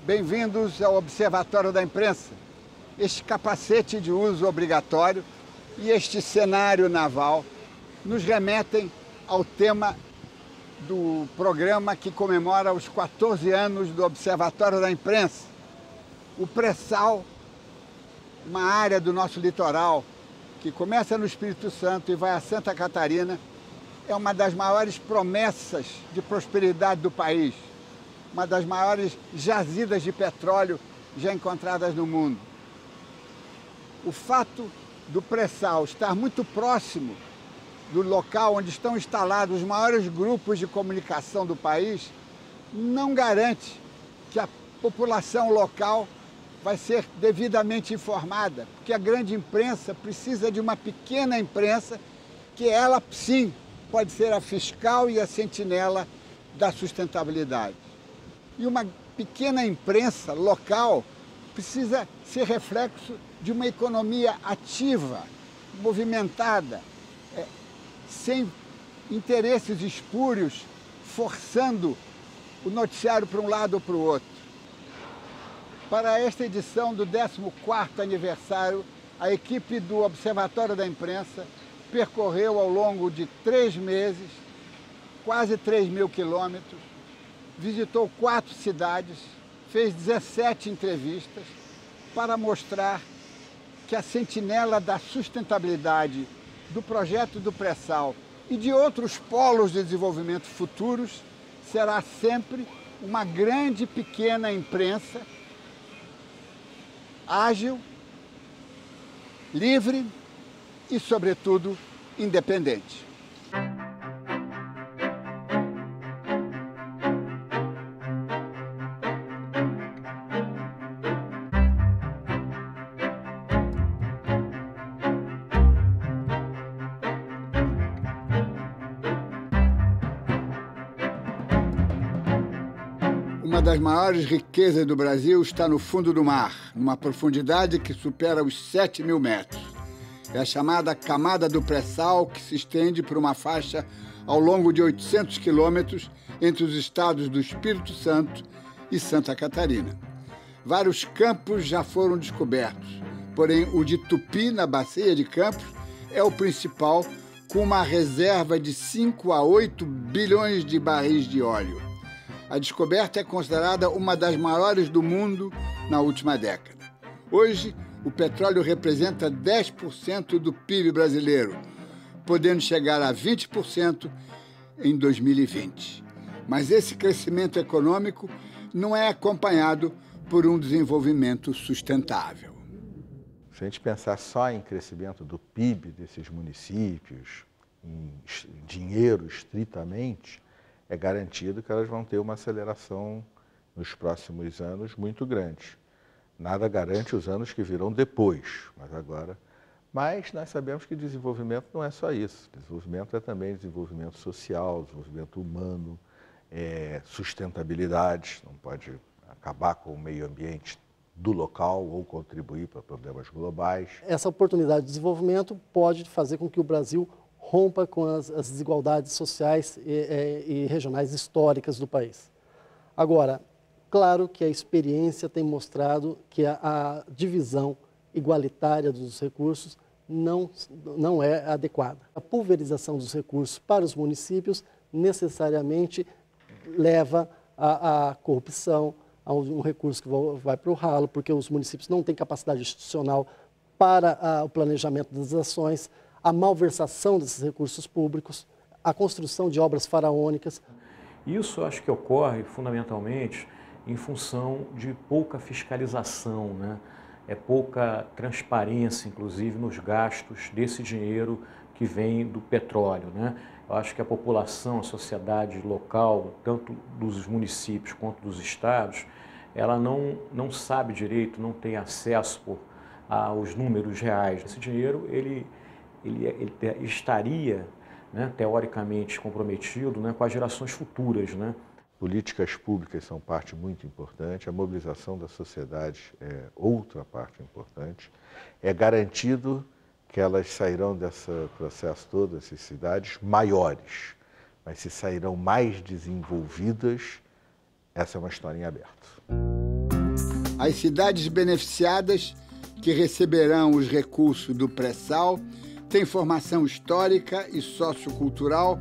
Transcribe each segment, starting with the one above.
Bem-vindos ao Observatório da Imprensa. Este capacete de uso obrigatório e este cenário naval nos remetem ao tema do programa que comemora os 14 anos do Observatório da Imprensa. O pré-sal, uma área do nosso litoral que começa no Espírito Santo e vai a Santa Catarina, é uma das maiores promessas de prosperidade do país, uma das maiores jazidas de petróleo já encontradas no mundo. O fato do pré-sal estar muito próximo do local onde estão instalados os maiores grupos de comunicação do país não garante que a população local vai ser devidamente informada, porque a grande imprensa precisa de uma pequena imprensa que ela, sim, pode ser a fiscal e a sentinela da sustentabilidade. E uma pequena imprensa local precisa ser reflexo de uma economia ativa, movimentada, sem interesses espúrios, forçando o noticiário para um lado ou para o outro. Para esta edição do 14º aniversário, a equipe do Observatório da Imprensa percorreu ao longo de 3 meses, quase 3.000 quilômetros, visitou 4 cidades, fez 17 entrevistas para mostrar que a sentinela da sustentabilidade do projeto do pré-sal e de outros polos de desenvolvimento futuros será sempre uma grande pequena imprensa ágil, livre e, sobretudo, independente. Uma das maiores riquezas do Brasil está no fundo do mar, numa profundidade que supera os 7.000 metros. É a chamada camada do pré-sal, que se estende por uma faixa ao longo de 800 quilômetros entre os estados do Espírito Santo e Santa Catarina. Vários campos já foram descobertos, porém o de Tupi, na Bacia de Campos, é o principal, com uma reserva de 5 a 8 bilhões de barris de óleo. A descoberta é considerada uma das maiores do mundo na última década. Hoje, o petróleo representa 10% do PIB brasileiro, podendo chegar a 20% em 2020. Mas esse crescimento econômico não é acompanhado por um desenvolvimento sustentável. Se a gente pensar só em crescimento do PIB desses municípios, em dinheiro estritamente, é garantido que elas vão ter uma aceleração nos próximos anos muito grande. Nada garante os anos que virão depois, mas nós sabemos que desenvolvimento não é só isso. Desenvolvimento é também desenvolvimento social, desenvolvimento humano, sustentabilidade, não pode acabar com o meio ambiente do local ou contribuir para problemas globais. Essa oportunidade de desenvolvimento pode fazer com que o Brasil rompa com as desigualdades sociais e regionais históricas do país. Agora, claro que a experiência tem mostrado que a divisão igualitária dos recursos não é adequada. A pulverização dos recursos para os municípios necessariamente leva à corrupção, a um recurso que vai para o ralo, porque os municípios não têm capacidade institucional para o planejamento das ações, a malversação desses recursos públicos, a construção de obras faraônicas. Isso acho que ocorre fundamentalmente em função de pouca fiscalização, né? Pouca transparência, inclusive, nos gastos desse dinheiro que vem do petróleo, né? Eu acho que a população, a sociedade local, tanto dos municípios quanto dos estados, ela não sabe direito, não tem acesso aos números reais. Esse dinheiro, ele estaria, né, teoricamente comprometido, né, com as gerações futuras, né? Políticas públicas são parte muito importante, a mobilização da sociedade é outra parte importante. É garantido que elas sairão desse processo todo, essas cidades, maiores, mas se sairão mais desenvolvidas, essa é uma história em aberto. As cidades beneficiadas, que receberão os recursos do pré-sal, têm formação histórica e sociocultural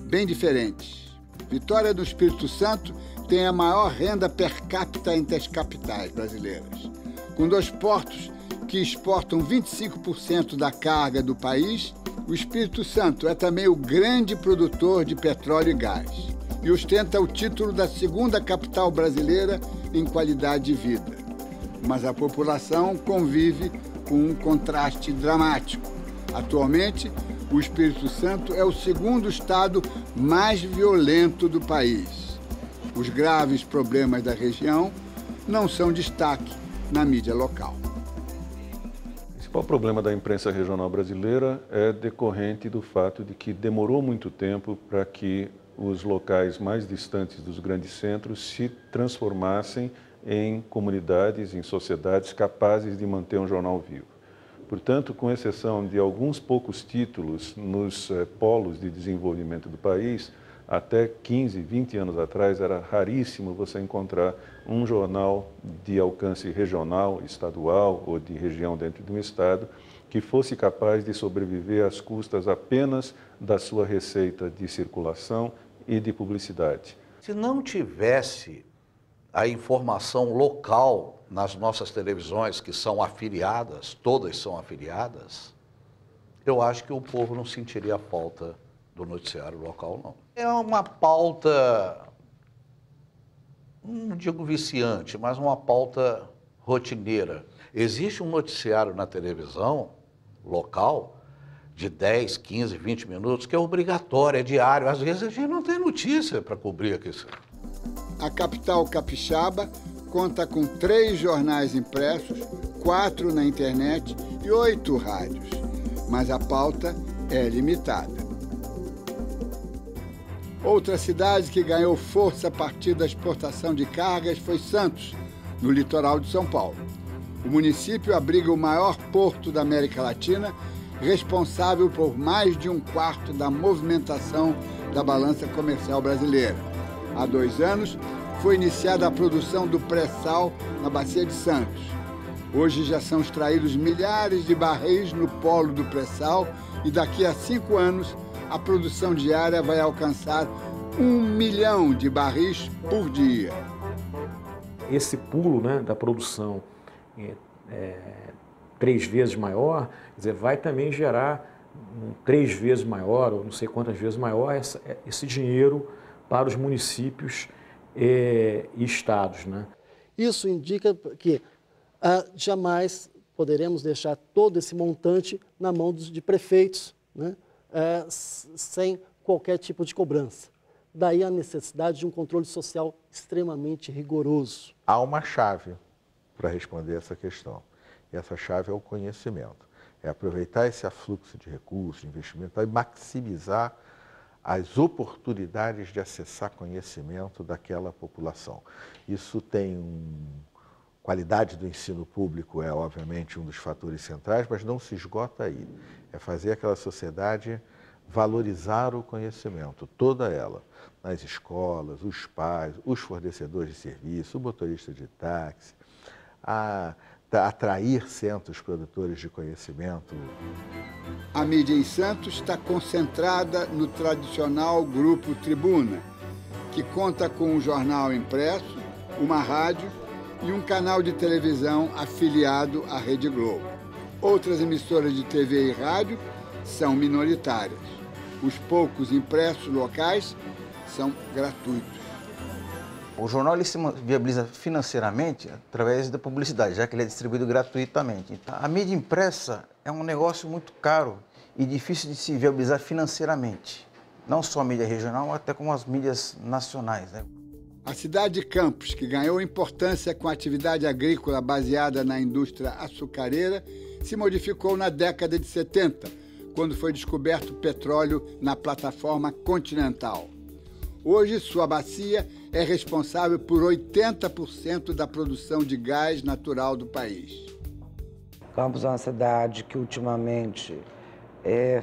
bem diferentes. Vitória do Espírito Santo tem a maior renda per capita entre as capitais brasileiras. Com 2 portos que exportam 25% da carga do país, o Espírito Santo é também o grande produtor de petróleo e gás e ostenta o título da 2ª capital brasileira em qualidade de vida. Mas a população convive com um contraste dramático. Atualmente, o Espírito Santo é o 2º estado mais violento do país. Os graves problemas da região não são destaque na mídia local. O principal problema da imprensa regional brasileira é decorrente do fato de que demorou muito tempo para que os locais mais distantes dos grandes centros se transformassem em comunidades, em sociedades capazes de manter um jornal vivo. Portanto, com exceção de alguns poucos títulos nos polos de desenvolvimento do país, até 15, 20 anos atrás era raríssimo você encontrar um jornal de alcance regional, estadual ou de região dentro de um estado que fosse capaz de sobreviver às custas apenas da sua receita de circulação e de publicidade. Se não tivesse a informação local nas nossas televisões, que são afiliadas, todas são afiliadas, eu acho que o povo não sentiria a falta do noticiário local, não. É uma pauta, não digo viciante, mas uma pauta rotineira. Existe um noticiário na televisão local de 10, 15, 20 minutos, que é obrigatório, é diário. Às vezes a gente não tem notícia para cobrir aqui. A capital capixaba conta com 3 jornais impressos, 4 na internet e 8 rádios, mas a pauta é limitada. Outra cidade que ganhou força a partir da exportação de cargas foi Santos, no litoral de São Paulo. O município abriga o maior porto da América Latina, responsável por mais de 1/4 da movimentação da balança comercial brasileira. Há 2 anos, foi iniciada a produção do pré-sal na Bacia de Santos. Hoje já são extraídos milhares de barris no polo do pré-sal e daqui a 5 anos a produção diária vai alcançar 1 milhão de barris por dia. Esse pulo, né, da produção 3 vezes maior, quer dizer, vai também gerar 3 vezes maior, ou não sei quantas vezes maior, esse dinheiro para os municípios e estados, né? Isso indica que jamais poderemos deixar todo esse montante na mão de prefeitos, né? Sem qualquer tipo de cobrança. Daí a necessidade de um controle social extremamente rigoroso. Há uma chave para responder essa questão. E essa chave é o conhecimento. É aproveitar esse afluxo de recursos, de investimento, para maximizar as oportunidades de acessar conhecimento daquela população. Isso tem qualidade do ensino público é, obviamente, um dos fatores centrais, mas não se esgota aí. É fazer aquela sociedade valorizar o conhecimento, toda ela, nas escolas, os pais, os fornecedores de serviço, o motorista de táxi, atrair centros produtores de conhecimento. A mídia em Santos está concentrada no tradicional Grupo Tribuna, que conta com um jornal impresso, uma rádio e um canal de televisão afiliado à Rede Globo. Outras emissoras de TV e rádio são minoritárias. Os poucos impressos locais são gratuitos. O jornal ele se viabiliza financeiramente através da publicidade, já que ele é distribuído gratuitamente. Então, a mídia impressa é um negócio muito caro e difícil de se viabilizar financeiramente. Não só a mídia regional, mas até como as mídias nacionais, né? A cidade de Campos, que ganhou importância com a atividade agrícola baseada na indústria açucareira, se modificou na década de 70, quando foi descoberto petróleo na plataforma continental. Hoje, sua bacia é responsável por 80% da produção de gás natural do país. Campos é uma cidade que ultimamente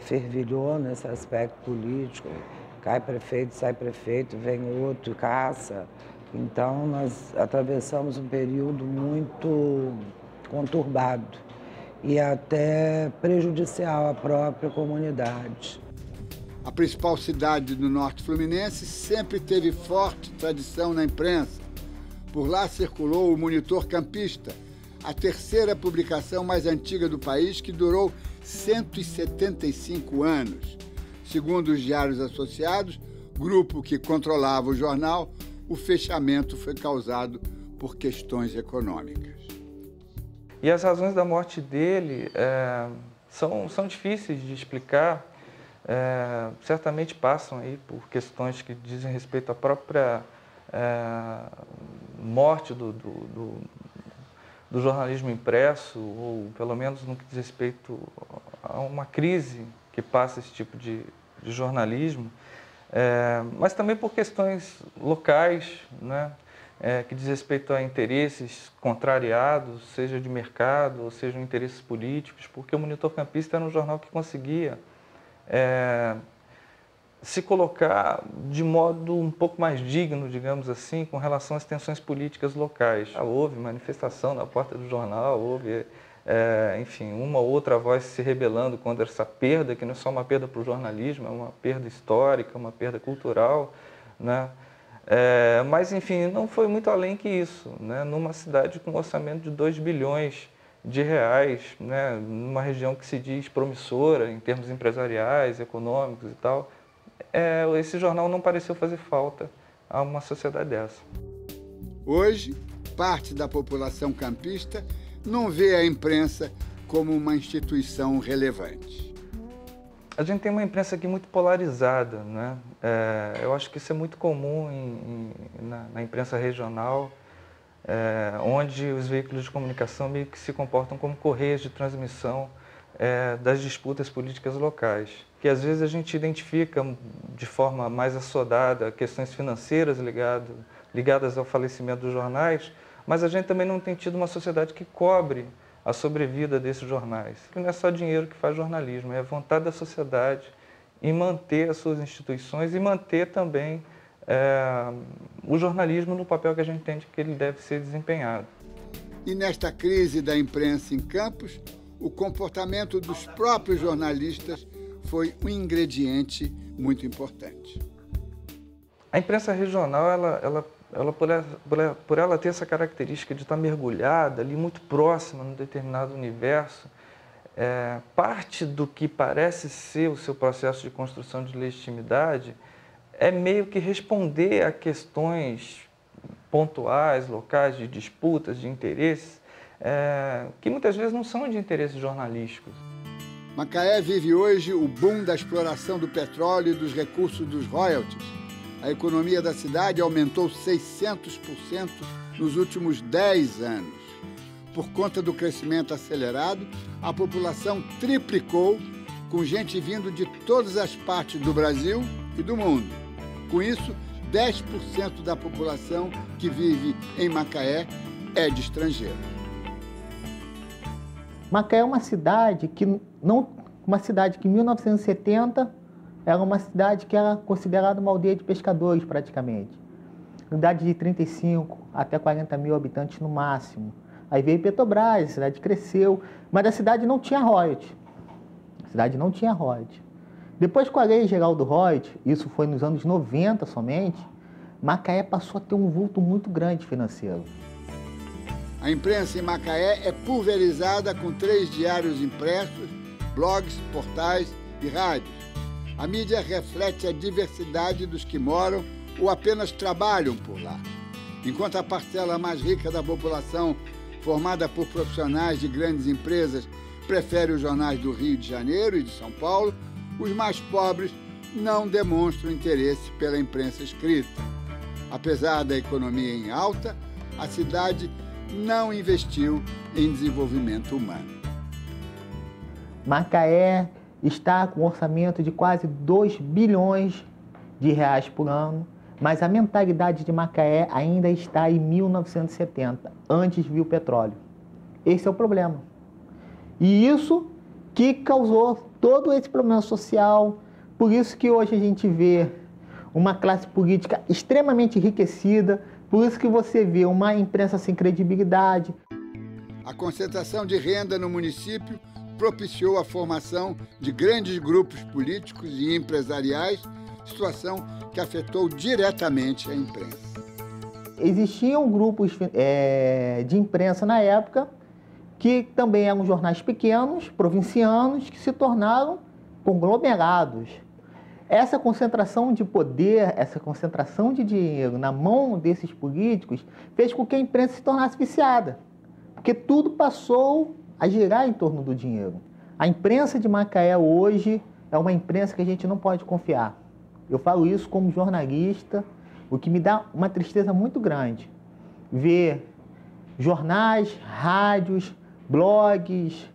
fervilhou nesse aspecto político. Cai prefeito, sai prefeito, vem outro, caça. Então, nós atravessamos um período muito conturbado e até prejudicial à própria comunidade. A principal cidade do norte fluminense sempre teve forte tradição na imprensa. Por lá circulou o Monitor Campista, a terceira publicação mais antiga do país, que durou 175 anos. Segundo os Diários Associados, grupo que controlava o jornal, o fechamento foi causado por questões econômicas. E as razões da morte dele são difíceis de explicar, certamente passam aí por questões que dizem respeito à própria morte do jornalismo impresso, ou pelo menos no que diz respeito a uma crise que passa esse tipo de jornalismo, mas também por questões locais, né, que diz respeito a interesses contrariados, seja de mercado, ou seja, interesses políticos, porque o Monitor Campista era um jornal que conseguia se colocar de modo um pouco mais digno, digamos assim, com relação às tensões políticas locais. Houve manifestação na porta do jornal, houve, enfim, uma ou outra voz se rebelando contra essa perda, que não é só uma perda para o jornalismo, é uma perda histórica, uma perda cultural, né? Mas, enfim, não foi muito além que isso, né? Numa cidade com um orçamento de 2 bilhões de reais, né? Numa região que se diz promissora em termos empresariais, econômicos e tal, esse jornal não pareceu fazer falta a uma sociedade dessa. Hoje, parte da população campista não vê a imprensa como uma instituição relevante. A gente tem uma imprensa aqui muito polarizada, né? Eu acho que isso é muito comum na imprensa regional, onde os veículos de comunicação meio que se comportam como correias de transmissão das disputas políticas locais, que às vezes a gente identifica de forma mais assodada questões financeiras ligadas ao falecimento dos jornais, mas a gente também não tem tido uma sociedade que cobre a sobrevida desses jornais. Não é só dinheiro que faz jornalismo, é a vontade da sociedade em manter as suas instituições e manter também o jornalismo no papel que a gente entende que ele deve ser desempenhado. E nesta crise da imprensa em Campos, o comportamento dos próprios jornalistas foi um ingrediente muito importante. A imprensa regional, por ela ter essa característica de estar mergulhada ali muito próxima num determinado universo, parte do que parece ser o seu processo de construção de legitimidade é meio que responder a questões pontuais, locais, de disputas, de interesses, que muitas vezes não são de interesses jornalísticos. Macaé vive hoje o boom da exploração do petróleo e dos recursos dos royalties. A economia da cidade aumentou 600% nos últimos 10 anos. Por conta do crescimento acelerado, a população triplicou, com gente vindo de todas as partes do Brasil e do mundo. Com isso, 10% da população que vive em Macaé é de estrangeiros. Macaé é uma cidade que em 1970 era uma cidade que era considerada uma aldeia de pescadores praticamente. Cidade de 35 até 40 mil habitantes no máximo. Aí veio Petrobras, a cidade cresceu, mas a cidade não tinha royalties. A cidade não tinha royalties. Depois com a Lei Geral do Royalties, isso foi nos anos 90 somente, Macaé passou a ter um vulto muito grande financeiro. A imprensa em Macaé é pulverizada com 3 diários impressos, blogs, portais e rádios. A mídia reflete a diversidade dos que moram ou apenas trabalham por lá. Enquanto a parcela mais rica da população, formada por profissionais de grandes empresas, prefere os jornais do Rio de Janeiro e de São Paulo, os mais pobres não demonstram interesse pela imprensa escrita. Apesar da economia em alta, a cidade não investiu em desenvolvimento humano. Macaé está com um orçamento de quase 2 bilhões de reais por ano, mas a mentalidade de Macaé ainda está em 1970, antes viu o petróleo. Esse é o problema. E isso que causou todo esse problema social, por isso que hoje a gente vê uma classe política extremamente enriquecida, Por isso que você vê uma imprensa sem credibilidade. A concentração de renda no município propiciou a formação de grandes grupos políticos e empresariais, situação que afetou diretamente a imprensa. Existiam grupos de imprensa na época que também eram jornais pequenos, provincianos, que se tornaram conglomerados. Essa concentração de poder, essa concentração de dinheiro na mão desses políticos fez com que a imprensa se tornasse viciada, porque tudo passou a girar em torno do dinheiro. A imprensa de Macaé hoje é uma imprensa que a gente não pode confiar. Eu falo isso como jornalista, o que me dá uma tristeza muito grande. Ver jornais, rádios, blogs,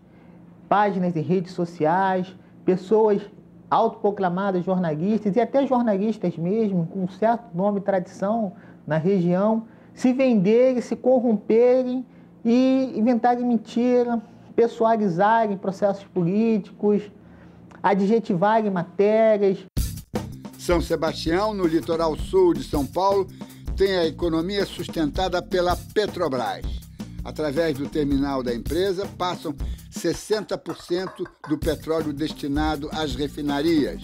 páginas em redes sociais, pessoas autoproclamadas jornalistas e até jornalistas mesmo, com um certo nome e tradição na região, se venderem, se corromperem e inventarem mentira, pessoalizarem processos políticos, adjetivarem matérias. São Sebastião, no litoral sul de São Paulo, tem a economia sustentada pela Petrobras. Através do terminal da empresa, passam 60% do petróleo destinado às refinarias.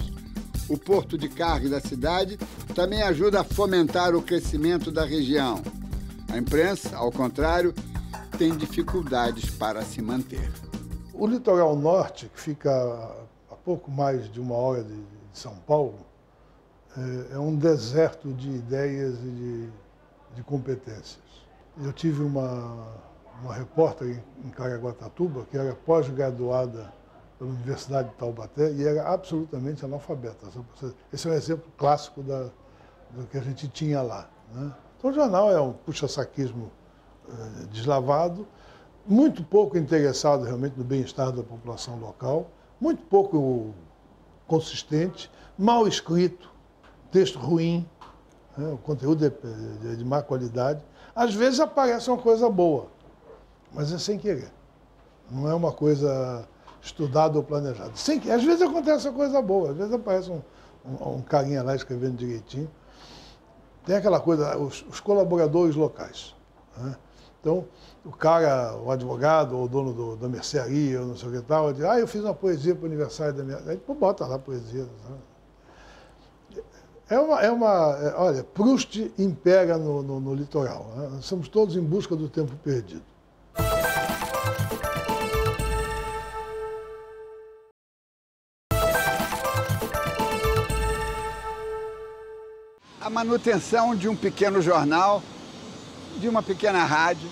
O porto de carga da cidade também ajuda a fomentar o crescimento da região. A imprensa, ao contrário, tem dificuldades para se manter. O litoral norte, que fica a pouco mais de 1 hora de São Paulo, é um deserto de ideias e de competências. Eu tive uma repórter em Caraguatatuba que era pós-graduada pela Universidade de Taubaté e era absolutamente analfabeta. Esse é um exemplo clássico do que a gente tinha lá, né? Então o jornal é um puxa-saquismo deslavado, muito pouco interessado realmente no bem-estar da população local, muito pouco consistente, mal escrito, texto ruim, né? O conteúdo é de má qualidade. Às vezes aparece uma coisa boa, mas é sem querer. Não é uma coisa estudada ou planejada. Às vezes acontece uma coisa boa, às vezes aparece um carinha lá escrevendo direitinho. Tem aquela coisa, os colaboradores locais, né? Então, o advogado ou o dono da mercearia, ou não sei o que tal, diz, eu fiz uma poesia para o aniversário da minha... Aí, bota lá a poesia. Olha, Proust impera no litoral, né? Nós somos todos em busca do tempo perdido. A manutenção de um pequeno jornal, de uma pequena rádio,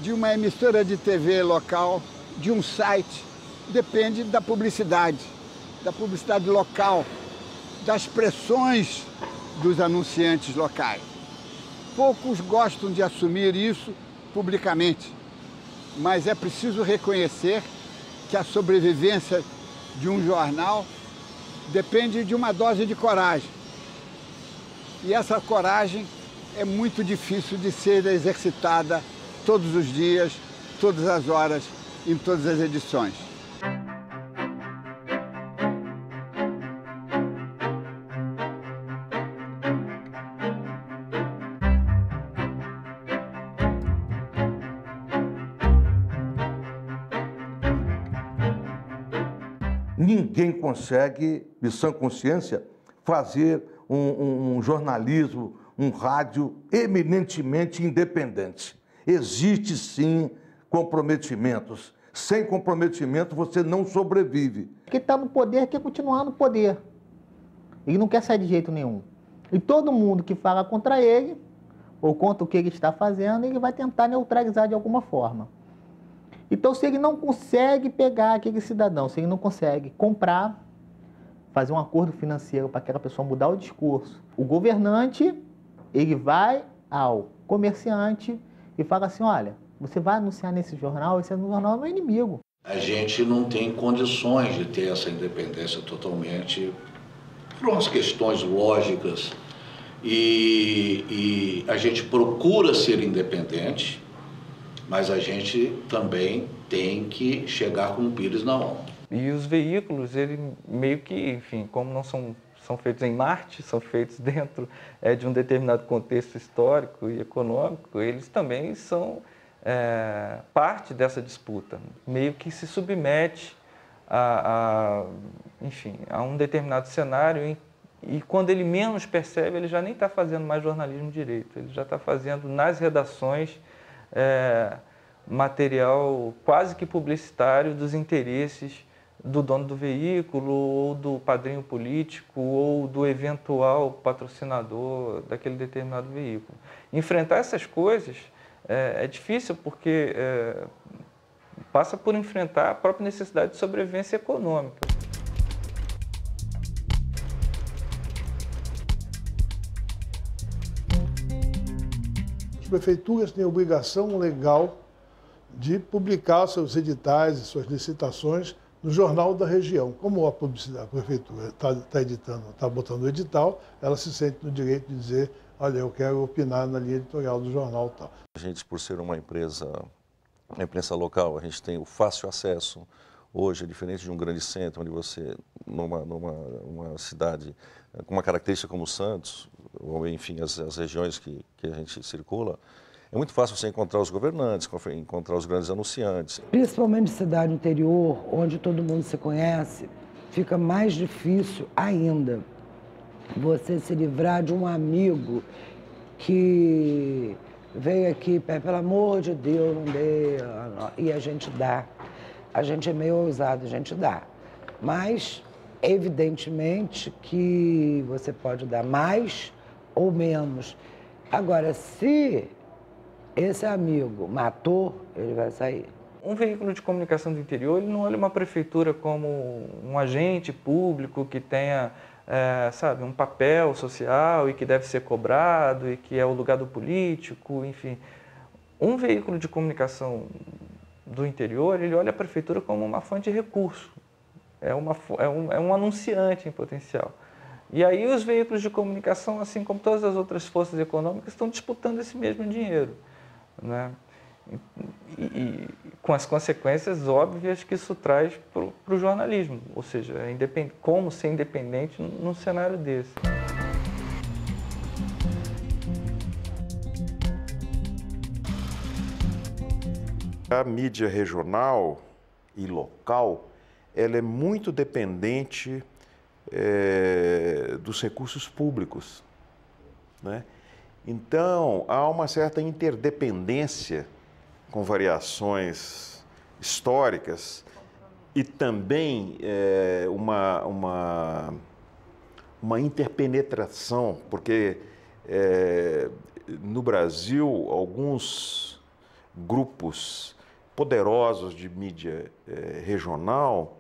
de uma emissora de TV local, de um site, depende da publicidade local, das pressões dos anunciantes locais. Poucos gostam de assumir isso publicamente, mas é preciso reconhecer que a sobrevivência de um jornal depende de uma dose de coragem. E essa coragem é muito difícil de ser exercitada todos os dias, todas as horas, em todas as edições. Ninguém consegue, de sã consciência, fazer um jornalismo, um rádio eminentemente independente. Existe, sim, comprometimentos. Sem comprometimento, você não sobrevive. Quem está no poder quer continuar no poder. Ele não quer sair de jeito nenhum. E todo mundo que fala contra ele, ou contra o que ele está fazendo, ele vai tentar neutralizar de alguma forma. Então, se ele não consegue pegar aquele cidadão, se ele não consegue comprar, fazer um acordo financeiro para aquela pessoa mudar o discurso, o governante, ele vai ao comerciante e fala assim, olha, você vai anunciar nesse jornal, esse jornal é meu inimigo. A gente não tem condições de ter essa independência totalmente por umas questões lógicas e a gente procura ser independente, mas a gente também tem que chegar com o pires na mão. E os veículos, ele meio que, enfim, como não são são feitos em Marte, são feitos dentro de um determinado contexto histórico e econômico, eles também são parte dessa disputa, meio que se submete enfim, a um determinado cenário e quando ele menos percebe, ele já nem está fazendo mais jornalismo direito, ele já está fazendo nas redações material quase que publicitário dos interesses do dono do veículo, ou do padrinho político, ou do eventual patrocinador daquele determinado veículo. Enfrentar essas coisas é difícil porque passa por enfrentar a própria necessidade de sobrevivência econômica. As prefeituras têm obrigação legal de publicar seus editais e suas licitações no jornal da região. Como a prefeitura está editando, está botando o edital, ela se sente no direito de dizer, olha, eu quero opinar na linha editorial do jornal tal. A gente, por ser uma imprensa local, a gente tem o fácil acesso. Hoje é diferente de um grande centro, onde você, numa cidade com uma característica como Santos, ou enfim, as regiões que a gente circula, é muito fácil você encontrar os governantes, encontrar os grandes anunciantes. Principalmente cidade interior, onde todo mundo se conhece, fica mais difícil ainda você se livrar de um amigo que veio aqui, pelo amor de Deus, não dê, e a gente dá. A gente é meio ousado, a gente dá. Mas, evidentemente, que você pode dar mais ou menos. Agora, se esse amigo matou, ele vai sair. Um veículo de comunicação do interior, ele não olha uma prefeitura como um agente público que tenha, sabe, um papel social e que deve ser cobrado e que é o lugar do político, enfim. Um veículo de comunicação do interior, ele olha a prefeitura como uma fonte de recurso. É um anunciante em potencial. E aí os veículos de comunicação, assim como todas as outras forças econômicas, estão disputando esse mesmo dinheiro, né? E com as consequências óbvias que isso traz para o jornalismo, ou seja, como ser independente num cenário desse. A mídia regional e local, ela é muito dependente dos recursos públicos, né? Então, há uma certa interdependência com variações históricas e também uma interpenetração, porque no Brasil, alguns grupos poderosos de mídia regional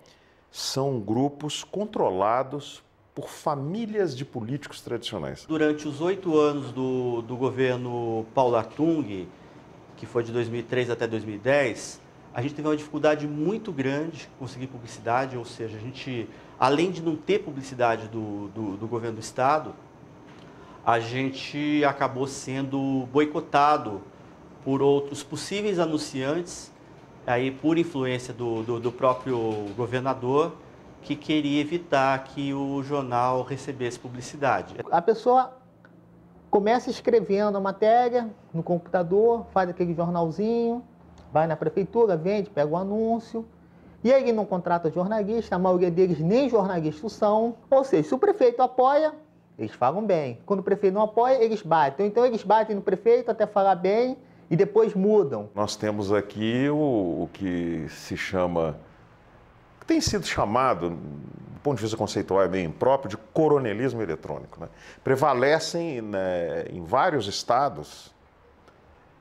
são grupos controlados por famílias de políticos tradicionais. Durante os 8 anos do governo Paulo Artung, que foi de 2003 até 2010, a gente teve uma dificuldade muito grande de conseguir publicidade, ou seja, a gente, além de não ter publicidade do governo do Estado, a gente acabou sendo boicotado por outros possíveis anunciantes, aí por influência do próprio governador, que queria evitar que o jornal recebesse publicidade. A pessoa começa escrevendo a matéria no computador, faz aquele jornalzinho, vai na prefeitura, vende, pega o anúncio, e aí ele não contrata jornalista, a maioria deles nem jornalistas são. Ou seja, se o prefeito apoia, eles falam bem. Quando o prefeito não apoia, eles batem. Então eles batem no prefeito até falar bem e depois mudam. Nós temos aqui o que se chama, que tem sido chamado, do ponto de vista conceitual é bem impróprio, de coronelismo eletrônico, né? Prevalecem, né, em vários estados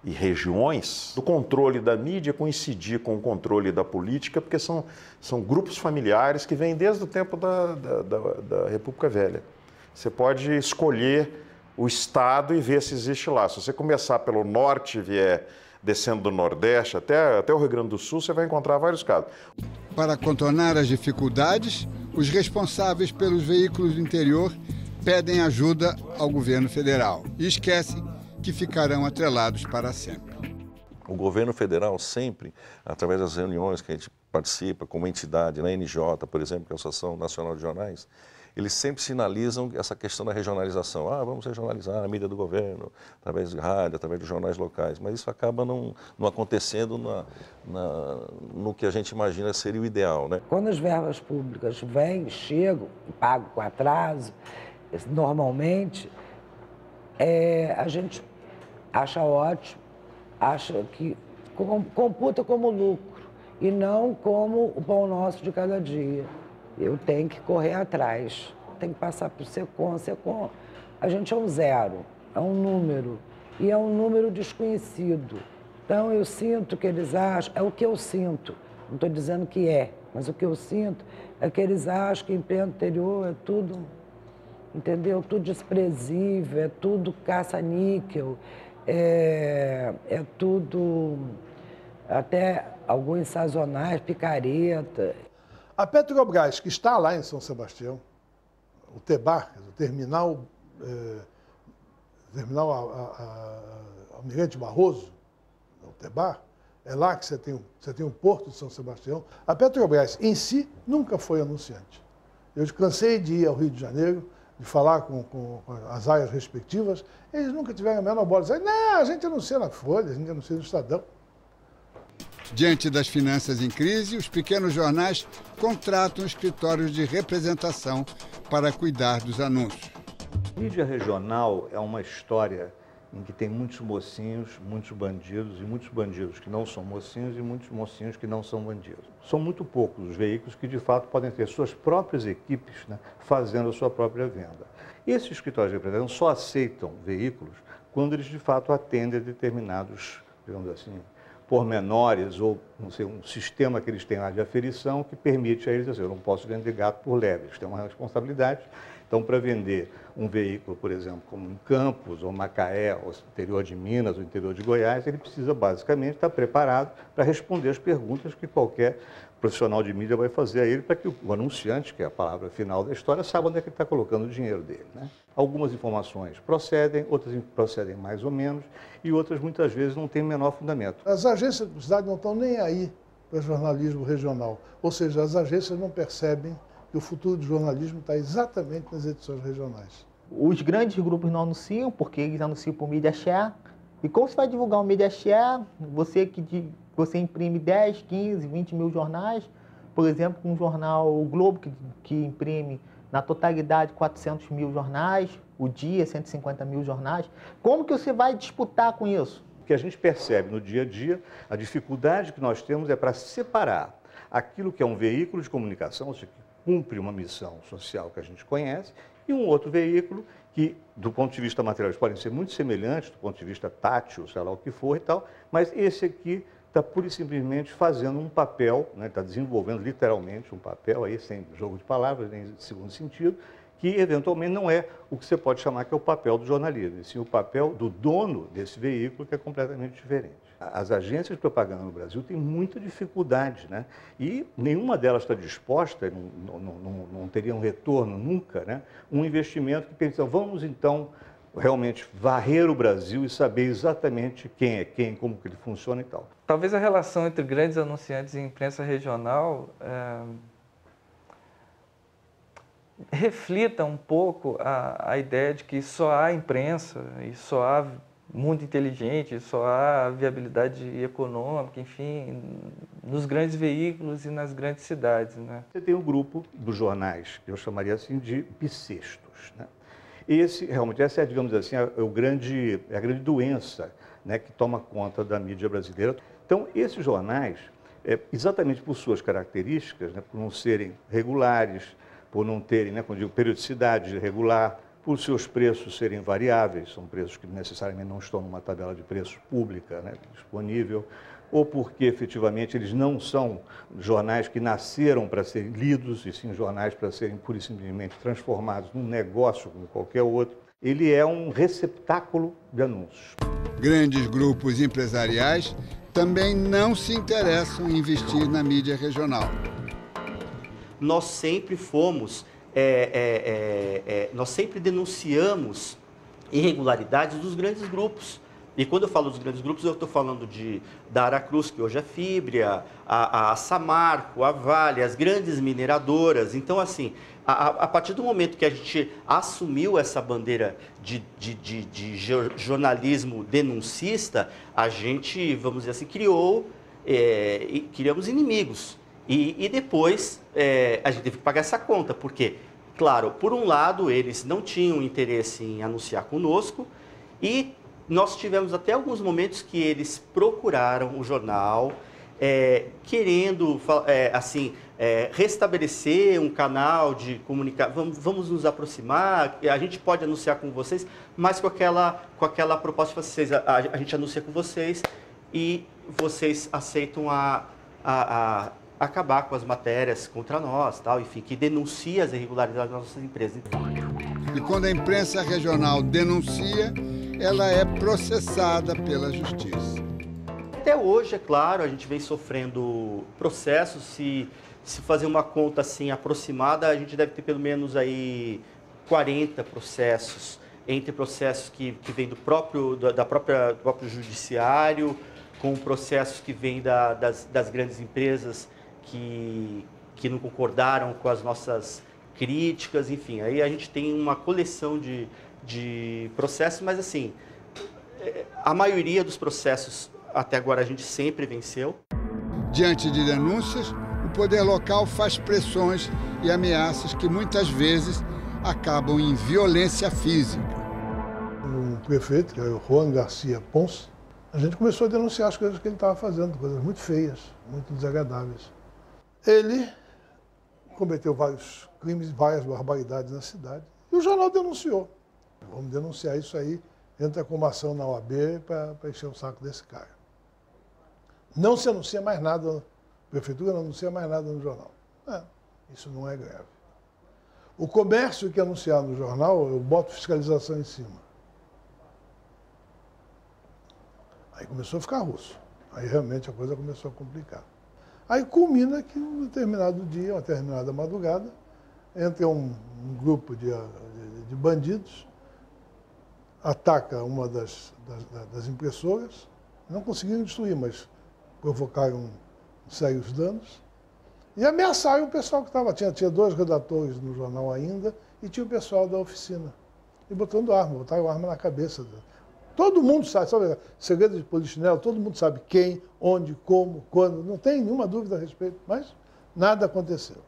e regiões do controle da mídia coincidir com o controle da política, porque são grupos familiares que vêm desde o tempo da República Velha. Você pode escolher o estado e ver se existe lá. Se você começar pelo norte e vier descendo do Nordeste até o Rio Grande do Sul, você vai encontrar vários casos. Para contornar as dificuldades, os responsáveis pelos veículos do interior pedem ajuda ao governo federal e esquecem que ficarão atrelados para sempre. O governo federal sempre, através das reuniões que a gente participa como entidade, na NJ, por exemplo, que é a Associação Nacional de Jornais, eles sempre sinalizam essa questão da regionalização. Ah, vamos regionalizar a mídia do governo, através de rádio, através dos jornais locais, mas isso acaba não acontecendo no que a gente imagina seria o ideal, né? Quando as verbas públicas vêm, chegam, pagam com atraso, normalmente, a gente acha ótimo, acha que computa como lucro e não como o pão nosso de cada dia. Eu tenho que correr atrás, tenho que passar para o SECOM. SECOM, a gente é um zero, é um número, e é um número desconhecido. Então eu sinto que eles acham, é o que eu sinto, não estou dizendo que é, mas o que eu sinto é que eles acham que emprego anterior é tudo, entendeu? Tudo desprezível, é tudo caça-níquel, é tudo, até alguns sazonais, picareta. A Petrobras, que está lá em São Sebastião, o TEBAR, o terminal Almirante Barroso, o TEBAR, é lá que você tem o Porto de São Sebastião. A Petrobras em si nunca foi anunciante. Eu cansei de ir ao Rio de Janeiro, de falar com as áreas respectivas, eles nunca tiveram a menor bola. Disseram, não, a gente anuncia na Folha, a gente anuncia no Estadão. Diante das finanças em crise, os pequenos jornais contratam escritórios de representação para cuidar dos anúncios. Mídia regional é uma história em que tem muitos mocinhos, muitos bandidos, e muitos bandidos que não são mocinhos e muitos mocinhos que não são bandidos. São muito poucos os veículos que, de fato, podem ter suas próprias equipes, né, fazendo a sua própria venda. Esses escritórios de representação só aceitam veículos quando eles, de fato, atendem a determinados, digamos assim, pormenores ou, não sei, um sistema que eles têm lá de aferição que permite a eles dizer, eu não posso vender gato por lebre, eles têm uma responsabilidade. Então, para vender um veículo, por exemplo, como em Campos, ou Macaé, ou interior de Minas, ou interior de Goiás, ele precisa basicamente estar preparado para responder as perguntas que qualquer profissional de mídia vai fazer a ele, para que o anunciante, que é a palavra final da história, saiba onde é que ele está colocando o dinheiro dele, né? Algumas informações procedem, outras procedem mais ou menos, e outras muitas vezes não têm o menor fundamento. As agências de publicidade não estão nem aí para jornalismo regional, ou seja, as agências não percebem que o futuro do jornalismo está exatamente nas edições regionais. Os grandes grupos não anunciam, porque eles anunciam por mídia share. E como você vai divulgar um mídia share? Você imprime 10, 15, 20 mil jornais. Por exemplo, um jornal, o Globo, que imprime na totalidade 400 mil jornais, o Dia, 150 mil jornais. Como que você vai disputar com isso? O que a gente percebe no dia a dia, a dificuldade que nós temos é para separar aquilo que é um veículo de comunicação, ou seja, que cumpre uma missão social que a gente conhece, e um outro veículo que, do ponto de vista material, eles podem ser muito semelhantes, do ponto de vista tátil, sei lá o que for e tal, mas esse aqui está pura e simplesmente fazendo um papel, né, está desenvolvendo literalmente um papel, aí sem jogo de palavras, nem segundo sentido, que eventualmente não é o que você pode chamar que é o papel do jornalismo, e sim o papel do dono desse veículo, que é completamente diferente. As agências de propaganda no Brasil têm muita dificuldade, né? E nenhuma delas está disposta, não teria um retorno nunca, né? Um investimento que pensa, vamos então realmente varrer o Brasil e saber exatamente quem é quem, como que ele funciona e tal. Talvez a relação entre grandes anunciantes e imprensa regional reflita um pouco a ideia de que só há imprensa e só há mundo inteligente, só há viabilidade econômica, enfim, nos grandes veículos e nas grandes cidades, né? Você tem um grupo dos jornais, que eu chamaria assim de bissextos, né? Essa é, digamos assim, a grande doença, né, que toma conta da mídia brasileira. Então, esses jornais, exatamente por suas características, né, por não serem regulares, por não terem, né, quando eu digo periodicidade irregular, por seus preços serem variáveis, são preços que necessariamente não estão numa tabela de preços pública, né, disponível, ou porque efetivamente eles não são jornais que nasceram para serem lidos, e sim jornais para serem pura e simplesmente transformados num negócio como qualquer outro. Ele é um receptáculo de anúncios. Grandes grupos empresariais também não se interessam em investir na mídia regional. Nós sempre fomos, nós sempre denunciamos irregularidades dos grandes grupos. E quando eu falo dos grandes grupos, eu estou falando da Aracruz, que hoje é Fibria, a Samarco, a Vale, as grandes mineradoras. Então, assim, a partir do momento que a gente assumiu essa bandeira de jornalismo denuncista, a gente, vamos dizer assim, criamos inimigos. E depois a gente teve que pagar essa conta, porque, claro, por um lado, eles não tinham interesse em anunciar conosco e nós tivemos até alguns momentos que eles procuraram o jornal, querendo, restabelecer um canal de comunicação, vamos nos aproximar, a gente pode anunciar com vocês, mas com aquela proposta de vocês, a gente anuncia com vocês e vocês aceitam acabar com as matérias contra nós, tal, enfim, que denuncia as irregularidades das nossas empresas. E quando a imprensa regional denuncia, ela é processada pela justiça. Até hoje, é claro, a gente vem sofrendo processos. Se fazer uma conta assim aproximada, a gente deve ter pelo menos aí 40 processos, entre processos que vêm do próprio judiciário, com processos que vêm das grandes empresas que não concordaram com as nossas críticas, enfim. Aí a gente tem uma coleção de processos, mas assim, a maioria dos processos até agora a gente sempre venceu. Diante de denúncias, o poder local faz pressões e ameaças que muitas vezes acabam em violência física. O prefeito, que é o Juan Garcia Ponce, a gente começou a denunciar as coisas que ele estava fazendo, coisas muito feias, muito desagradáveis. Ele cometeu vários crimes, várias barbaridades na cidade, e o jornal denunciou. Vamos denunciar isso aí, entra com uma ação na OAB para encher o saco desse cara. Não se anuncia mais nada, a prefeitura não anuncia mais nada no jornal. Isso não é greve. O comércio que anunciar no jornal, eu boto fiscalização em cima. Aí começou a ficar russo. Aí realmente a coisa começou a complicar. Aí culmina que um determinado dia, uma determinada madrugada, entra um grupo de bandidos, ataca uma das impressoras, não conseguiram destruir, mas provocaram sérios danos, e ameaçaram o pessoal que estava. Tinha 2 redatores no jornal ainda, e tinha o pessoal da oficina. E botaram arma na cabeça. Todo mundo sabe, segredo de polichinelo, todo mundo sabe quem, onde, como, quando, não tem nenhuma dúvida a respeito, mas nada aconteceu.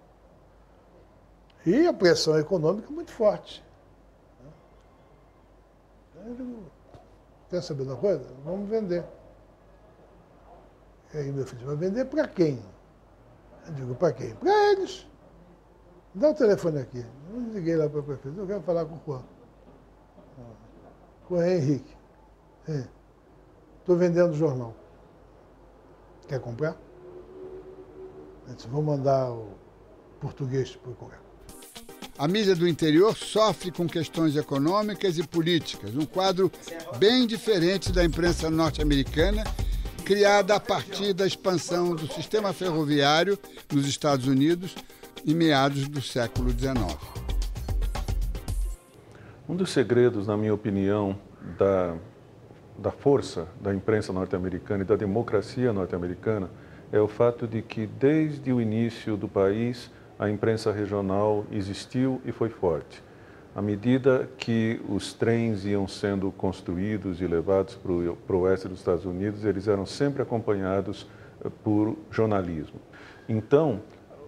E a pressão econômica muito forte. Quer saber da coisa? Vamos vender. E aí, meu filho, vai vender para quem? Eu digo, para quem? Para eles. Dá o telefone aqui. Eu liguei lá para o prefeito, eu quero falar com o Juan. Juan Henrique. Estou vendendo o jornal. Quer comprar? Eu disse, vou mandar o português te procurar. A mídia do interior sofre com questões econômicas e políticas, um quadro bem diferente da imprensa norte-americana, criada a partir da expansão do sistema ferroviário nos Estados Unidos em meados do século XIX. Um dos segredos, na minha opinião, da força da imprensa norte-americana e da democracia norte-americana é o fato de que, desde o início do país, a imprensa regional existiu e foi forte. À medida que os trens iam sendo construídos e levados para o oeste dos Estados Unidos, eles eram sempre acompanhados por jornalismo. Então,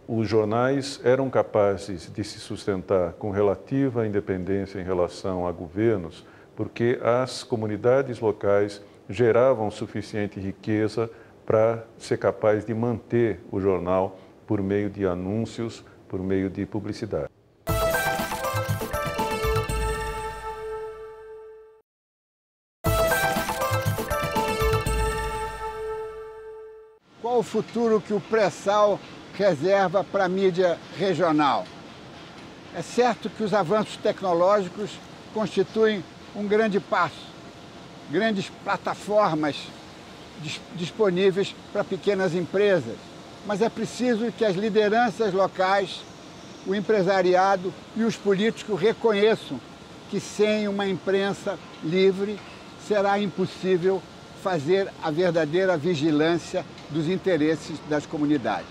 os jornais eram capazes de se sustentar com relativa independência em relação a governos, porque as comunidades locais geravam suficiente riqueza para ser capaz de manter o jornal por meio de anúncios, por meio de publicidade. Qual o futuro que o pré-sal reserva para a mídia regional? É certo que os avanços tecnológicos constituem um grande passo, grandes plataformas disponíveis para pequenas empresas, mas é preciso que as lideranças locais, o empresariado e os políticos reconheçam que sem uma imprensa livre, será impossível fazer a verdadeira vigilância dos interesses das comunidades.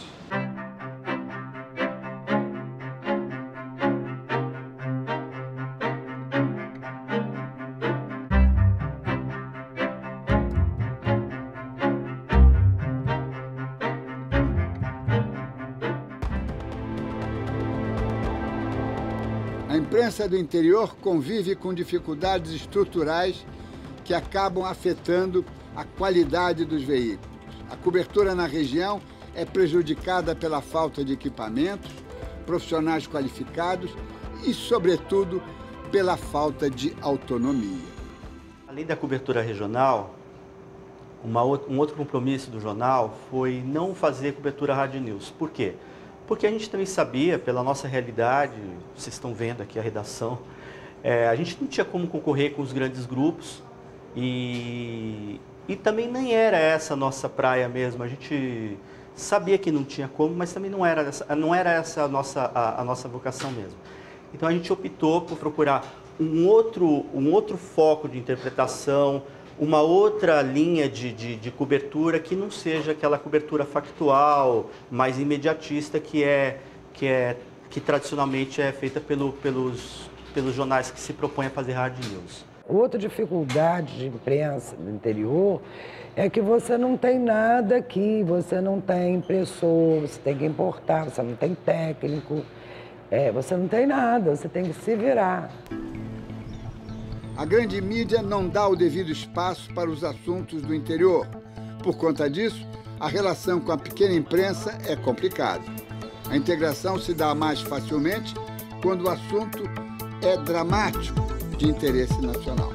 A imprensa do interior convive com dificuldades estruturais que acabam afetando a qualidade dos veículos. A cobertura na região é prejudicada pela falta de equipamentos, profissionais qualificados e, sobretudo, pela falta de autonomia. Além da cobertura regional, um outro compromisso do jornal foi não fazer cobertura Hard News. Por quê? Porque a gente também sabia, pela nossa realidade, vocês estão vendo aqui a redação, a gente não tinha como concorrer com os grandes grupos e também nem era essa a nossa praia mesmo. A gente sabia que não tinha como, mas também não era essa a nossa vocação mesmo. Então a gente optou por procurar um outro foco de interpretação, uma outra linha de cobertura que não seja aquela cobertura factual, mais imediatista que tradicionalmente é feita pelos jornais que se propõem a fazer hard news. Outra dificuldade de imprensa do interior é que você não tem nada aqui, você não tem impressor, você tem que importar, você não tem técnico, você não tem nada, você tem que se virar. A grande mídia não dá o devido espaço para os assuntos do interior. Por conta disso, a relação com a pequena imprensa é complicada. A integração se dá mais facilmente quando o assunto é dramático de interesse nacional.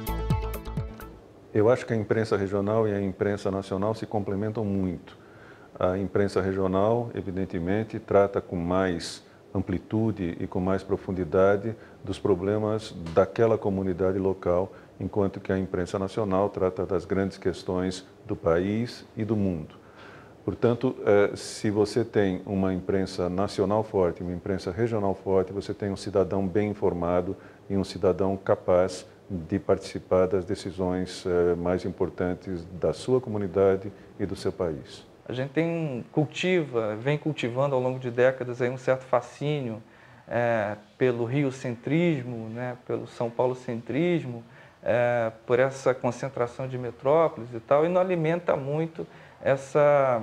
Eu acho que a imprensa regional e a imprensa nacional se complementam muito. A imprensa regional, evidentemente, trata com mais amplitude e com mais profundidade dos problemas daquela comunidade local, enquanto que a imprensa nacional trata das grandes questões do país e do mundo. Portanto, se você tem uma imprensa nacional forte, uma imprensa regional forte, você tem um cidadão bem informado e um cidadão capaz de participar das decisões mais importantes da sua comunidade e do seu país. A gente vem cultivando ao longo de décadas aí um certo fascínio pelo riocentrismo, né, pelo São Paulo-centrismo, por essa concentração de metrópoles e tal, e não alimenta muito essa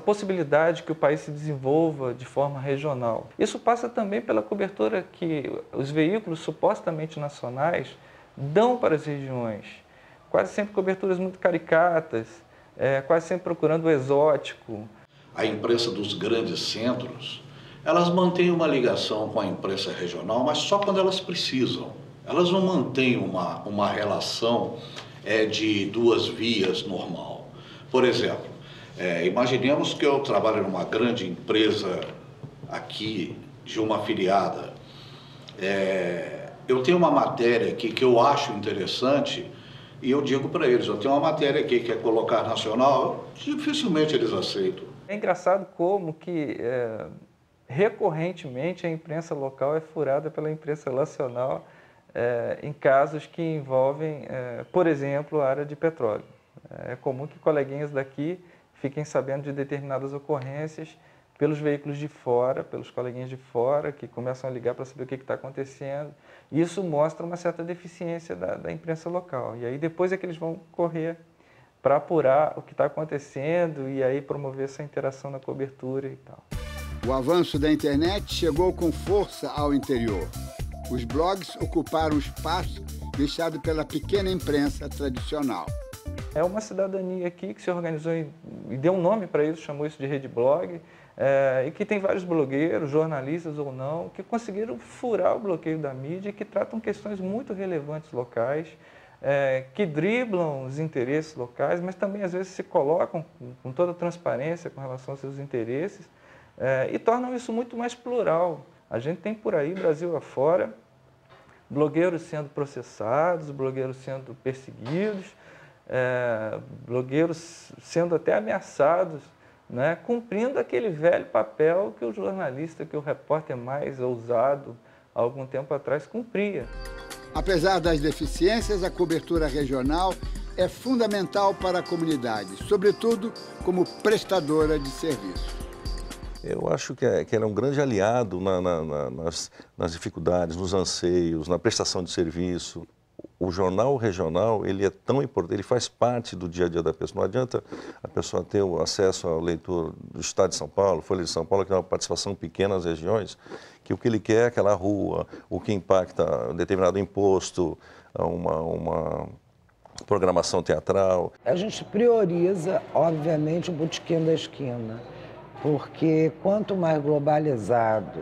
possibilidade que o país se desenvolva de forma regional. Isso passa também pela cobertura que os veículos supostamente nacionais dão para as regiões. Quase sempre coberturas muito caricatas, quase sempre procurando o exótico. A imprensa dos grandes centros, elas mantêm uma ligação com a imprensa regional, mas só quando elas precisam. Elas não mantêm uma relação de duas vias normal. Por exemplo, imaginemos que eu trabalho numa grande empresa aqui, de uma afiliada. Eu tenho uma matéria aqui que eu acho interessante e eu digo para eles, eu tenho uma matéria aqui que é colocar nacional, dificilmente eles aceitam. É engraçado como que recorrentemente a imprensa local é furada pela imprensa nacional em casos que envolvem, por exemplo, a área de petróleo. É comum que coleguinhas daqui fiquem sabendo de determinadas ocorrências pelos veículos de fora, pelos coleguinhas de fora, que começam a ligar para saber o que está acontecendo. Isso mostra uma certa deficiência da imprensa local. E aí depois é que eles vão correr para apurar o que está acontecendo e aí promover essa interação na cobertura e tal. O avanço da internet chegou com força ao interior. Os blogs ocuparam o espaço deixado pela pequena imprensa tradicional. É uma cidadania aqui que se organizou e deu um nome para isso, chamou isso de Rede Blog, e que tem vários blogueiros, jornalistas ou não, que conseguiram furar o bloqueio da mídia e que tratam questões muito relevantes locais, que driblam os interesses locais, mas também às vezes se colocam com toda a transparência com relação aos seus interesses e tornam isso muito mais plural. A gente tem por aí, Brasil afora, blogueiros sendo processados, blogueiros sendo perseguidos, blogueiros sendo até ameaçados, né, cumprindo aquele velho papel que o jornalista, que o repórter mais ousado, há algum tempo atrás, cumpria. Apesar das deficiências, a cobertura regional é fundamental para a comunidade, sobretudo como prestadora de serviço. Eu acho que ela é um grande aliado nas dificuldades, nos anseios, na prestação de serviço. O jornal regional, ele é tão importante, ele faz parte do dia a dia da pessoa. Não adianta a pessoa ter o acesso ao leitor do Estado de São Paulo, Folha de São Paulo, que tem uma participação pequena nas regiões, que o que ele quer é aquela rua, o que impacta determinado imposto, uma programação teatral. A gente prioriza, obviamente, o botequim da esquina, porque quanto mais globalizado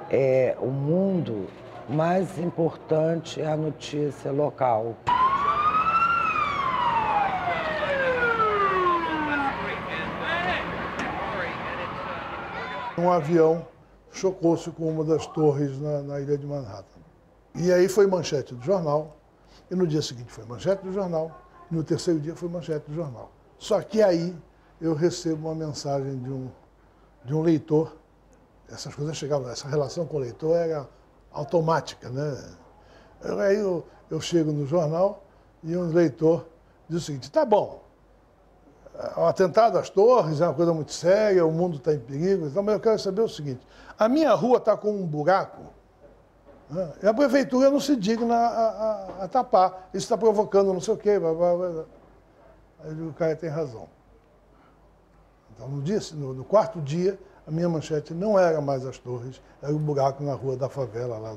é o mundo, mais importante é a notícia local. Um avião chocou-se com uma das torres na ilha de Manhattan. E aí foi manchete do jornal, e no dia seguinte foi manchete do jornal, e no terceiro dia foi manchete do jornal. Só que aí eu recebo uma mensagem de um leitor. Essas coisas chegavam, essa relação com o leitor era automática, né? Aí eu chego no jornal e um leitor diz o seguinte: tá bom, o atentado às torres é uma coisa muito séria, o mundo está em perigo, então, mas eu quero saber o seguinte: a minha rua está com um buraco, né? E a prefeitura não se digna a tapar, isso está provocando não sei o quê. Aí o cara tem razão. Então, no quarto dia, a minha manchete não era mais as torres, era o buraco na rua da favela lá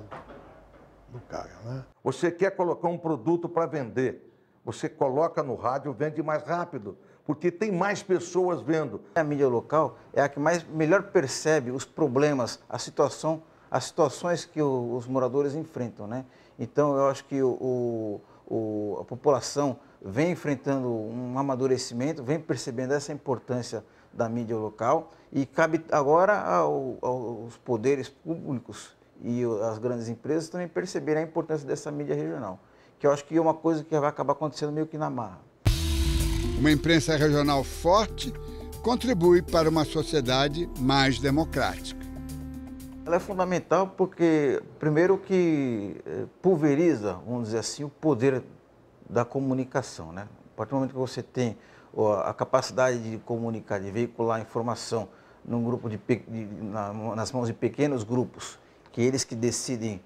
do cara, né? Você quer colocar um produto para vender, você coloca no rádio, vende mais rápido, porque tem mais pessoas vendo. A mídia local é a que melhor percebe os problemas, as situações que os moradores enfrentam, né? Então, eu acho que a população vem enfrentando um amadurecimento, vem percebendo essa importância da mídia local e cabe agora aos poderes públicos e às grandes empresas também perceberem a importância dessa mídia regional, que eu acho que é uma coisa que vai acabar acontecendo meio que na marra. Uma imprensa regional forte contribui para uma sociedade mais democrática. Ela é fundamental porque, primeiro, que pulveriza, vamos dizer assim, o poder da comunicação, né? A partir do momento que você tem a capacidade de comunicar, de veicular informação num grupo nas mãos de pequenos grupos, que eles que decidem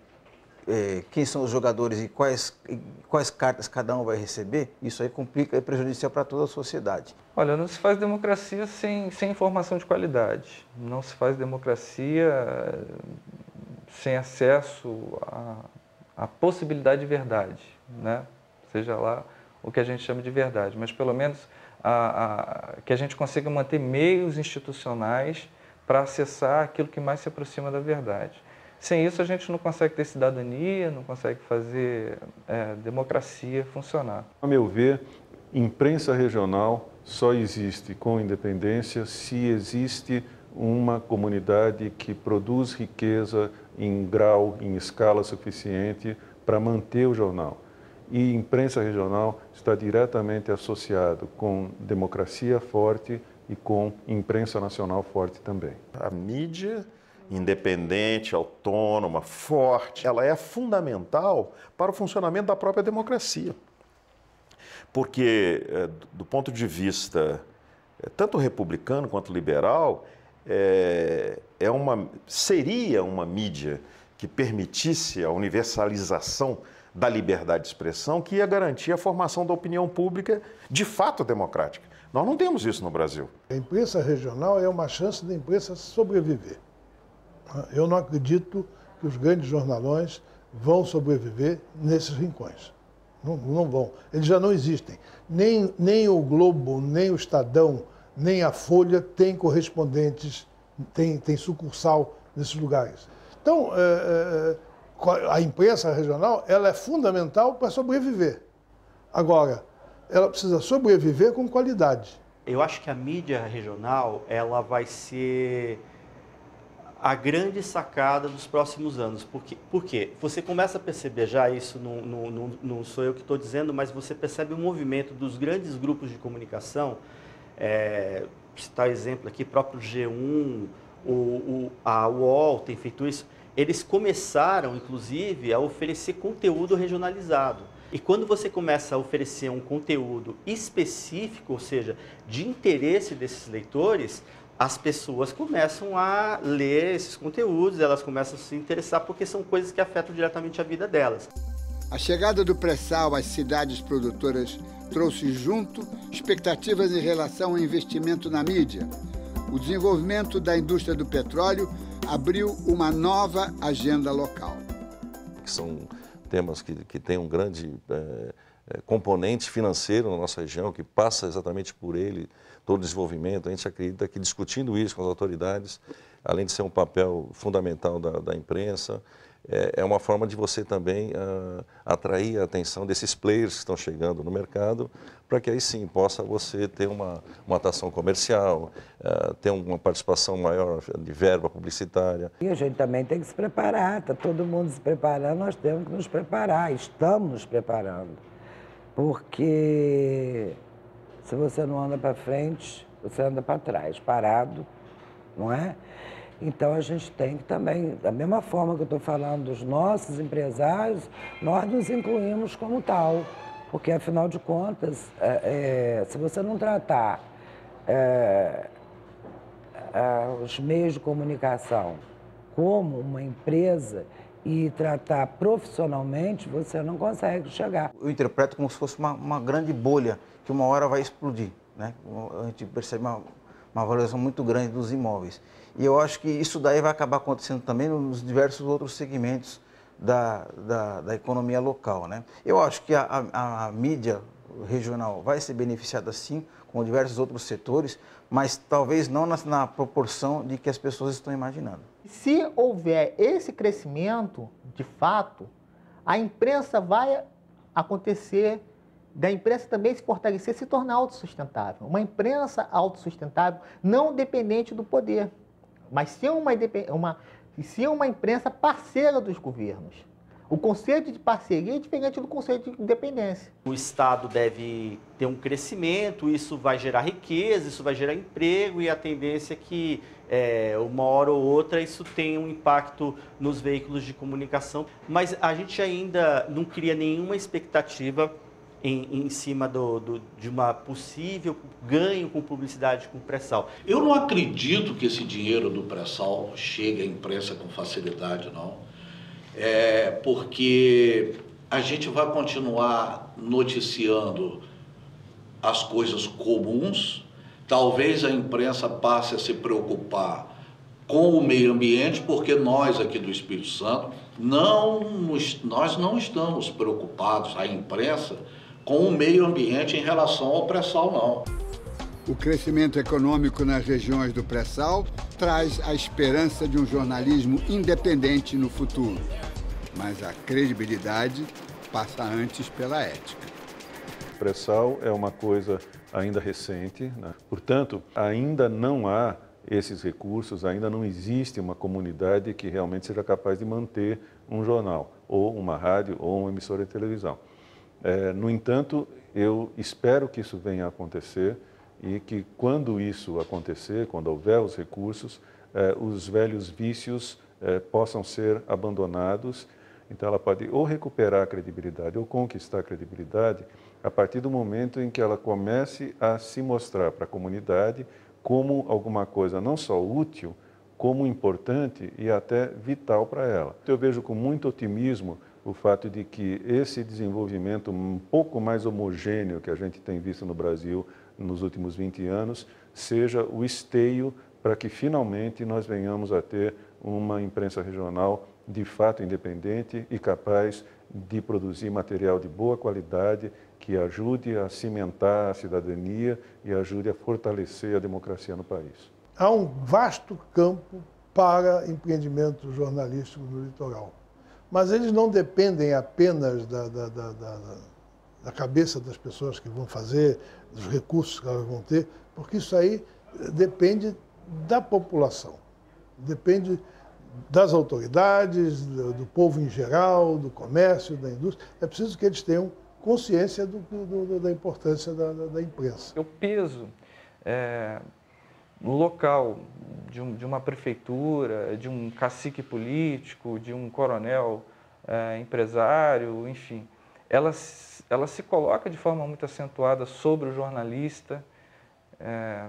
quem são os jogadores e quais cartas cada um vai receber, isso aí complica e é prejudicial para toda a sociedade. Olha, não se faz democracia sem informação de qualidade. Não se faz democracia sem acesso à possibilidade de verdade, né? Seja lá o que a gente chama de verdade, mas pelo menos que a gente consiga manter meios institucionais para acessar aquilo que mais se aproxima da verdade. Sem isso, a gente não consegue ter cidadania, não consegue fazer democracia funcionar. A meu ver, imprensa regional só existe com independência se existe uma comunidade que produz riqueza em grau, em escala suficiente para manter o jornal. E imprensa regional está diretamente associado com democracia forte e com imprensa nacional forte também. A mídia independente, autônoma, forte, ela é fundamental para o funcionamento da própria democracia. Porque, do ponto de vista tanto republicano quanto liberal, seria uma mídia que permitisse a universalização da liberdade de expressão, que ia garantir a formação da opinião pública de fato democrática. Nós não temos isso no Brasil. A imprensa regional é uma chance da imprensa sobreviver. Eu não acredito que os grandes jornalões vão sobreviver nesses rincões. Não vão. Eles já não existem. Nem o Globo, nem o Estadão, nem a Folha têm correspondentes, tem sucursal nesses lugares. Então, a imprensa regional ela é fundamental para sobreviver. Agora, ela precisa sobreviver com qualidade. Eu acho que a mídia regional ela vai ser a grande sacada dos próximos anos. Por quê? Você começa a perceber já isso, não sou eu que estou dizendo, mas você percebe o movimento dos grandes grupos de comunicação, citar exemplo aqui, próprio G1, a UOL tem feito isso. eles começaram, inclusive, a oferecer conteúdo regionalizado. E quando você começa a oferecer um conteúdo específico, ou seja, de interesse desses leitores, as pessoas começam a ler esses conteúdos, elas começam a se interessar porque são coisas que afetam diretamente a vida delas. A chegada do pré-sal às cidades produtoras trouxe junto expectativas em relação ao investimento na mídia. O desenvolvimento da indústria do petróleo abriu uma nova agenda local. São temas que têm um grande componente financeiro na nossa região, que passa exatamente por ele todo o desenvolvimento. A gente acredita que discutindo isso com as autoridades, além de ser um papel fundamental da imprensa, é uma forma de você também atrair a atenção desses players que estão chegando no mercado, para que aí sim possa você ter uma atuação comercial, ter uma participação maior de verba publicitária. E a gente também tem que se preparar, está todo mundo se preparando, nós temos que nos preparar, estamos nos preparando. Porque se você não anda para frente, você anda para trás, parado, não é? Então, a gente tem que também, da mesma forma que eu estou falando dos nossos empresários, nós nos incluímos como tal. Porque, afinal de contas, se você não tratar os meios de comunicação como uma empresa e tratar profissionalmente, você não consegue chegar. Eu interpreto como se fosse uma grande bolha que uma hora vai explodir, né? A gente percebe uma valorização muito grande dos imóveis. E eu acho que isso daí vai acabar acontecendo também nos diversos outros segmentos da economia local, né? Eu acho que a mídia regional vai ser beneficiada sim, com diversos outros setores, mas talvez não na proporção de que as pessoas estão imaginando. Se houver esse crescimento, de fato, a imprensa vai acontecer, da imprensa também se fortalecer, se tornar autossustentável. Uma imprensa autossustentável, não dependente do poder, mas sim uma imprensa parceira dos governos. O conceito de parceria é diferente do conceito de independência. O Estado deve ter um crescimento, isso vai gerar riqueza, isso vai gerar emprego, e a tendência é que uma hora ou outra isso tenha um impacto nos veículos de comunicação. Mas a gente ainda não cria nenhuma expectativa em cima de uma possível ganho com publicidade com pré-sal. Eu não acredito que esse dinheiro do pré-sal chegue à imprensa com facilidade, não. Porque a gente vai continuar noticiando as coisas comuns. Talvez a imprensa passe a se preocupar com o meio ambiente, porque nós aqui do Espírito Santo, nós não estamos preocupados, a imprensa, com o meio ambiente em relação ao pré-sal, não. O crescimento econômico nas regiões do pré-sal traz a esperança de um jornalismo independente no futuro. Mas a credibilidade passa antes pela ética. O pré-sal é uma coisa ainda recente, né? Portanto, ainda não há esses recursos, ainda não existe uma comunidade que realmente seja capaz de manter um jornal, ou uma rádio, ou uma emissora de televisão. No entanto, eu espero que isso venha a acontecer e que quando isso acontecer, quando houver os recursos, os velhos vícios possam ser abandonados. Então ela pode ou recuperar a credibilidade ou conquistar a credibilidade a partir do momento em que ela comece a se mostrar para a comunidade como alguma coisa não só útil, como importante e até vital para ela. Eu vejo com muito otimismo o fato de que esse desenvolvimento um pouco mais homogêneo que a gente tem visto no Brasil nos últimos 20 anos, seja o esteio para que finalmente nós venhamos a ter uma imprensa regional de fato independente e capaz de produzir material de boa qualidade que ajude a cimentar a cidadania e ajude a fortalecer a democracia no país. Há um vasto campo para empreendimento jornalístico no litoral. Mas eles não dependem apenas da cabeça das pessoas que vão fazer, dos recursos que elas vão ter, porque isso aí depende da população, depende das autoridades, do povo em geral, do comércio, da indústria. É preciso que eles tenham consciência da importância da imprensa. O peso local de uma prefeitura, de um cacique político, de um coronel empresário, enfim. Ela se coloca de forma muito acentuada sobre o jornalista.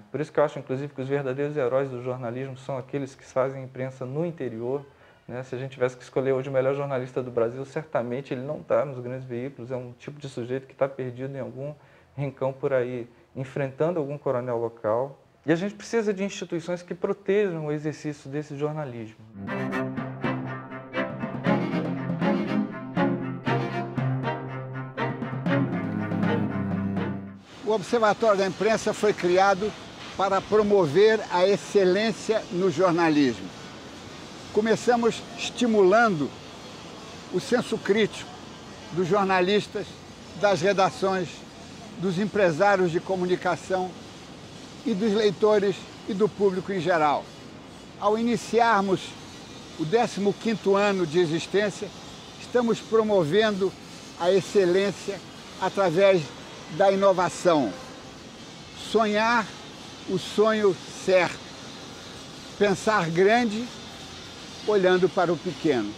Por isso que eu acho, inclusive, que os verdadeiros heróis do jornalismo são aqueles que fazem imprensa no interior. Né? Se a gente tivesse que escolher hoje o melhor jornalista do Brasil, certamente ele não está nos grandes veículos, é um tipo de sujeito que está perdido em algum rincão por aí, enfrentando algum coronel local. E a gente precisa de instituições que protejam o exercício desse jornalismo. O Observatório da Imprensa foi criado para promover a excelência no jornalismo. Começamos estimulando o senso crítico dos jornalistas, das redações, dos empresários de comunicação e dos leitores e do público em geral. Ao iniciarmos o 15º ano de existência, estamos promovendo a excelência através da inovação. Sonhar o sonho certo. Pensar grande, olhando para o pequeno.